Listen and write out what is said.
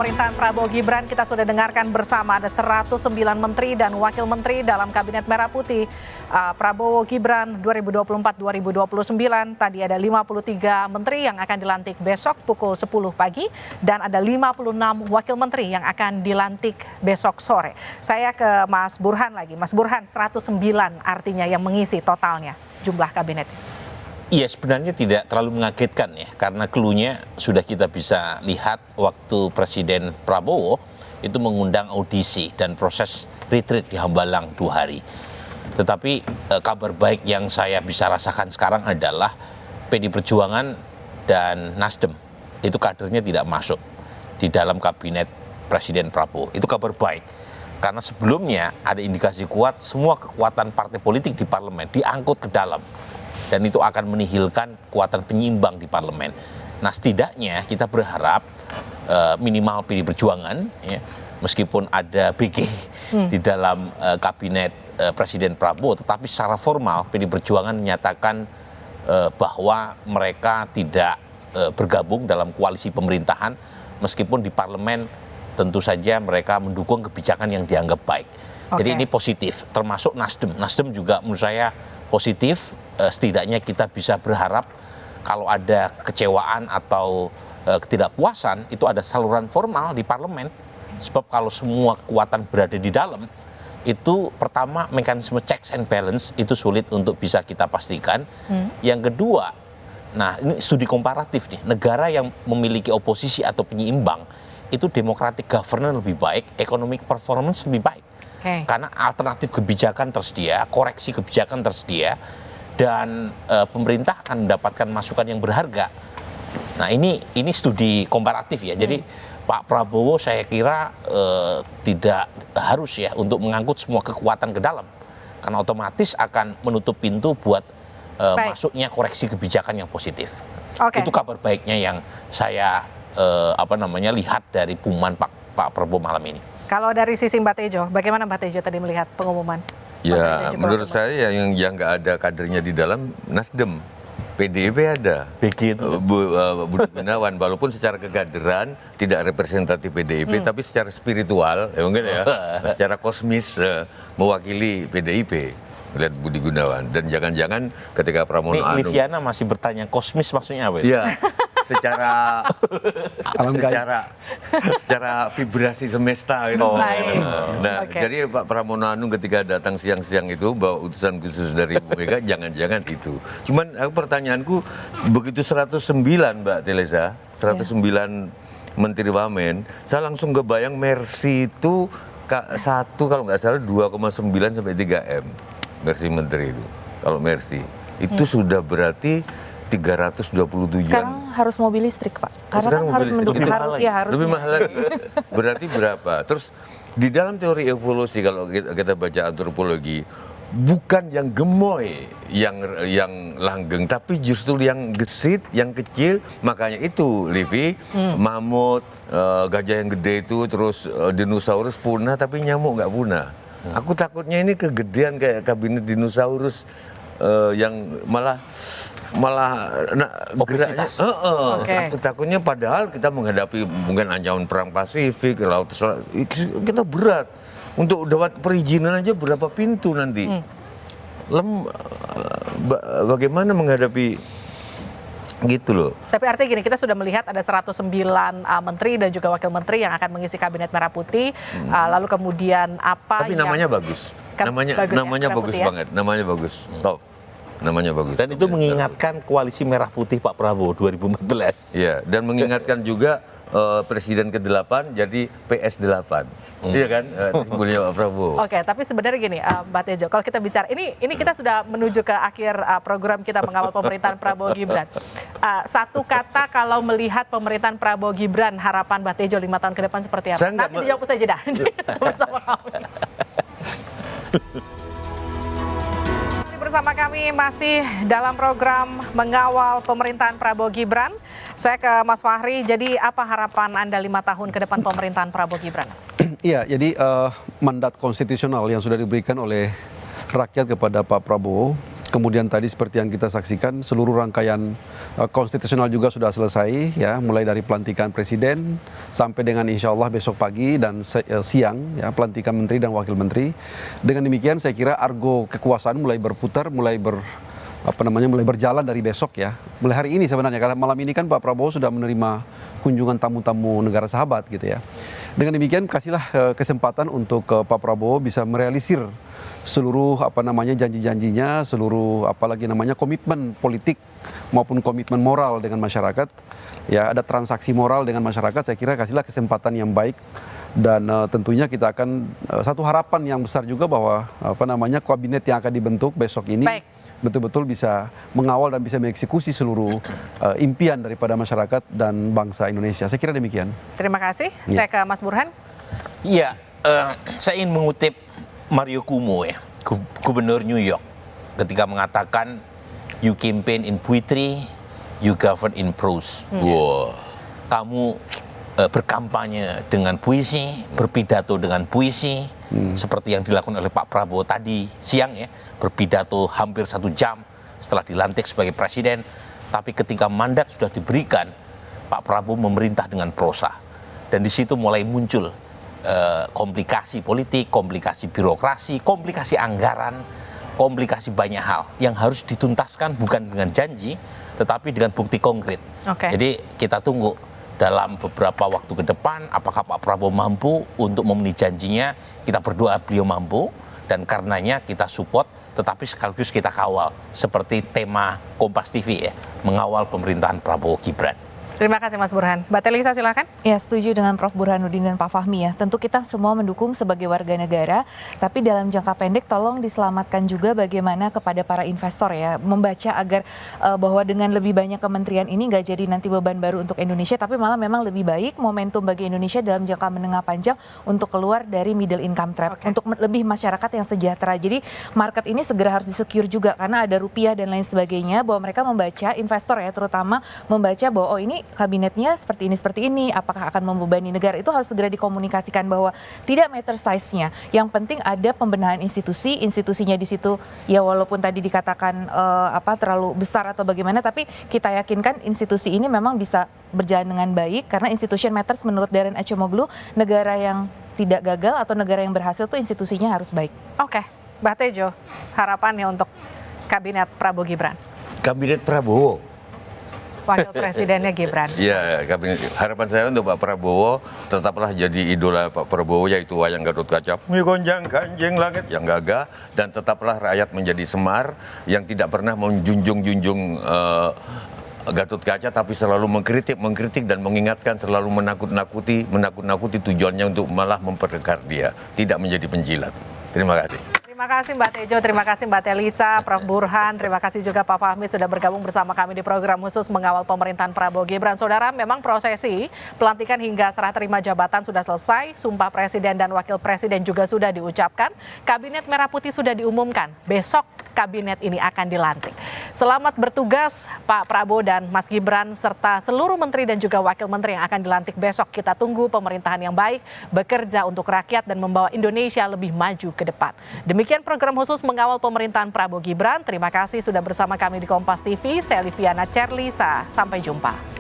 pemerintahan Prabowo Gibran kita sudah dengarkan bersama ada 109 menteri dan wakil menteri dalam Kabinet Merah Putih Prabowo Gibran 2024-2029. Tadi ada 53 menteri yang akan dilantik besok pukul 10 pagi dan ada 56 wakil menteri yang akan dilantik besok sore. Saya ke Mas Burhan lagi. Mas Burhan, 109 artinya yang mengisi totalnya jumlah kabinet. Iya, sebenarnya tidak terlalu mengagetkan ya, karena clue-nya sudah kita bisa lihat waktu Presiden Prabowo itu mengundang audisi dan proses retreat di Hambalang 2 hari. Tetapi kabar baik yang saya bisa rasakan sekarang adalah PD Perjuangan dan Nasdem itu kadernya tidak masuk di dalam kabinet Presiden Prabowo. Itu kabar baik. Karena sebelumnya ada indikasi kuat semua kekuatan partai politik di parlemen diangkut ke dalam. Dan itu akan menihilkan kekuatan penyimbang di parlemen. Nah, setidaknya kita berharap minimal PD Perjuangan, ya, meskipun ada BG di dalam kabinet Presiden Prabowo, tetapi secara formal PD Perjuangan menyatakan bahwa mereka tidak bergabung dalam koalisi pemerintahan, meskipun di parlemen tentu saja mereka mendukung kebijakan yang dianggap baik. Jadi ini positif, termasuk Nasdem. Nasdem juga menurut saya positif, setidaknya kita bisa berharap kalau ada kecewaan atau ketidakpuasan itu ada saluran formal di parlemen. Sebab kalau semua kekuatan berada di dalam, itu pertama mekanisme checks and balance itu sulit untuk bisa kita pastikan. Yang kedua, nah ini studi komparatif nih, negara yang memiliki oposisi atau penyeimbang itu democratic governance lebih baik, economic performance lebih baik. Karena alternatif kebijakan tersedia, koreksi kebijakan tersedia, dan pemerintah akan mendapatkan masukan yang berharga. Nah ini studi komparatif ya. Jadi Pak Prabowo saya kira tidak harus ya untuk mengangkut semua kekuatan ke dalam, karena otomatis akan menutup pintu buat masuknya koreksi kebijakan yang positif. Itu kabar baiknya yang saya lihat dari pengumuman Pak Prabowo malam ini. Kalau dari sisi Mbak Tejo, bagaimana Mbak Tejo tadi melihat pengumuman? Ya, menurut saya yang nggak ada kadernya di dalam Nasdem, PDIP ada. Begitu. Budi Gunawan, walaupun secara kekaderan tidak representatif PDIP, tapi secara spiritual, ya mungkin ya, secara kosmis mewakili PDIP. Melihat Budi Gunawan, dan jangan-jangan ketika Pramono Anung. Liviana masih bertanya kosmis maksudnya apa? Iya, secara vibrasi semesta gitu. Jadi Pak Pramono Anung ketika datang siang-siang itu bawa utusan khusus dari Bu Mega, jangan-jangan itu. Cuman pertanyaanku, begitu 109 Mbak Teleza, 109 Menteri Wamen, saya langsung kebayang Mercy itu satu kalau nggak salah 2,9 sampai 3 M. Mercy menteri itu, kalau Mercy itu sudah berarti 327. Sekarang harus mobil listrik, Pak. Karena kan harus mendukung lebih mahal lagi. Berarti berapa? Terus di dalam teori evolusi kalau kita baca antropologi, bukan yang gemoy yang langgeng, tapi justru yang gesit, yang kecil. Makanya itu Livi, mamut, gajah yang gede itu, terus dinosaurus punah tapi nyamuk nggak punah. Aku takutnya ini kegedean kayak kabinet dinosaurus yang malah geraknya. Aku takutnya padahal kita menghadapi mungkin ancaman perang Pasifik, laut Selatan, kita berat. Untuk dapat perizinan aja berapa pintu nanti. Bagaimana menghadapi gitu loh. Tapi artinya gini, kita sudah melihat ada 109 menteri dan juga wakil menteri yang akan mengisi kabinet Merah Putih. Lalu kemudian apa? Tapi namanya bagus. Namanya bagus banget. Namanya bagus. Top. Namanya bagus. Dan itu mengingatkan koalisi Merah Putih Pak Prabowo 2014. Iya, dan mengingatkan juga Presiden ke-8 jadi PS8. Iya kan? Simbolnya Pak Prabowo. Tapi sebenarnya gini, Mbak Tejo, kalau kita bicara ini kita sudah menuju ke akhir program kita mengawal pemerintahan Prabowo Gibran. Satu kata kalau melihat pemerintahan Prabowo Gibran, harapan Mbak Tejo 5 tahun ke depan seperti apa? Nanti dijawab saja dah. Bersama kami. Bersama kami masih dalam program mengawal pemerintahan Prabowo Gibran. Saya ke Mas Fahri, jadi apa harapan Anda 5 tahun ke depan pemerintahan Prabowo Gibran? Iya, jadi mandat konstitusional yang sudah diberikan oleh rakyat kepada Pak Prabowo Kemudian tadi seperti yang kita saksikan, seluruh rangkaian konstitusional juga sudah selesai, ya, mulai dari pelantikan presiden sampai dengan insya Allah besok pagi dan siang, ya, pelantikan menteri dan wakil menteri. Dengan demikian saya kira argo kekuasaan mulai berputar, mulai berjalan dari besok, ya. Mulai hari ini sebenarnya, karena malam ini kan Pak Prabowo sudah menerima kunjungan tamu-tamu negara sahabat, gitu ya. Dengan demikian kasihlah kesempatan untuk Pak Prabowo bisa merealisir seluruh janji-janjinya, seluruh komitmen politik maupun komitmen moral dengan masyarakat. Ya, ada transaksi moral dengan masyarakat, saya kira kasihlah kesempatan yang baik. Dan tentunya kita akan satu harapan yang besar juga bahwa kabinet yang akan dibentuk besok ini betul-betul bisa mengawal dan bisa mengeksekusi seluruh impian daripada masyarakat dan bangsa Indonesia. Saya kira demikian. Terima kasih. Saya ke Mas Burhan. Iya, saya ingin mengutip Mario Cuomo, ya, Gubernur New York, ketika mengatakan you campaign in poetry, you govern in prose. Wow. Kamu berkampanye dengan puisi, berpidato dengan puisi, seperti yang dilakukan oleh Pak Prabowo tadi siang, ya, berpidato hampir 1 jam setelah dilantik sebagai presiden. Tapi ketika mandat sudah diberikan, Pak Prabowo memerintah dengan prosa, dan di situ mulai muncul komplikasi politik, komplikasi birokrasi, komplikasi anggaran, komplikasi banyak hal yang harus dituntaskan bukan dengan janji, tetapi dengan bukti konkret. Jadi kita tunggu dalam beberapa waktu ke depan, apakah Pak Prabowo mampu untuk memenuhi janjinya. Kita berdoa beliau mampu, dan karenanya kita support, tetapi sekaligus kita kawal, seperti tema Kompas TV, ya, mengawal pemerintahan Prabowo Gibran. Terima kasih Mas Burhan. Mbak Telisa silakan. Ya, setuju dengan Prof. Burhanuddin dan Pak Fahmi, ya. Tentu kita semua mendukung sebagai warga negara, tapi dalam jangka pendek tolong diselamatkan juga bagaimana kepada para investor, ya, membaca agar bahwa dengan lebih banyak kementerian ini nggak jadi nanti beban baru untuk Indonesia, tapi malah memang lebih baik momentum bagi Indonesia dalam jangka menengah panjang untuk keluar dari middle income trap, untuk lebih masyarakat yang sejahtera. Jadi market ini segera harus disecure juga karena ada rupiah dan lain sebagainya, bahwa mereka membaca, investor, ya, terutama membaca bahwa oh ini kabinetnya seperti ini, apakah akan membebani negara, itu harus segera dikomunikasikan bahwa tidak matter size-nya. Yang penting ada pembenahan institusinya di situ, ya, walaupun tadi dikatakan terlalu besar atau bagaimana, tapi kita yakinkan institusi ini memang bisa berjalan dengan baik, karena institution matters menurut Darren Acemoglu. Negara yang tidak gagal atau negara yang berhasil tuh institusinya harus baik. Oke, Mbak Tejo, harapannya untuk kabinet Prabowo Gibran. Kabinet Prabowo. Wakil Presidennya Gibran. Ya, harapan saya untuk Pak Prabowo tetaplah jadi idola Pak Prabowo, yaitu wayang Gatot Kaca, gonjang kanjeng langit yang gagah, dan tetaplah rakyat menjadi Semar yang tidak pernah menjunjung Gatot Kaca, tapi selalu mengkritik dan mengingatkan, selalu menakut-nakuti tujuannya untuk malah memperkekar dia, tidak menjadi penjilat. Terima kasih. Terima kasih Mbak Tejo, terima kasih Mbak Telisa, Prof. Burhan, terima kasih juga Pak Fahmi sudah bergabung bersama kami di program khusus mengawal pemerintahan Prabowo Gibran. Saudara, memang prosesi pelantikan hingga serah terima jabatan sudah selesai, sumpah presiden dan wakil presiden juga sudah diucapkan, kabinet merah putih sudah diumumkan, besok kabinet ini akan dilantik. Selamat bertugas Pak Prabowo dan Mas Gibran serta seluruh menteri dan juga wakil menteri yang akan dilantik besok. Kita tunggu pemerintahan yang baik, bekerja untuk rakyat dan membawa Indonesia lebih maju ke depan. Demikian program khusus mengawal pemerintahan Prabowo Gibran. Terima kasih sudah bersama kami di Kompas TV. Saya Liviana Cerlisa. Sampai jumpa.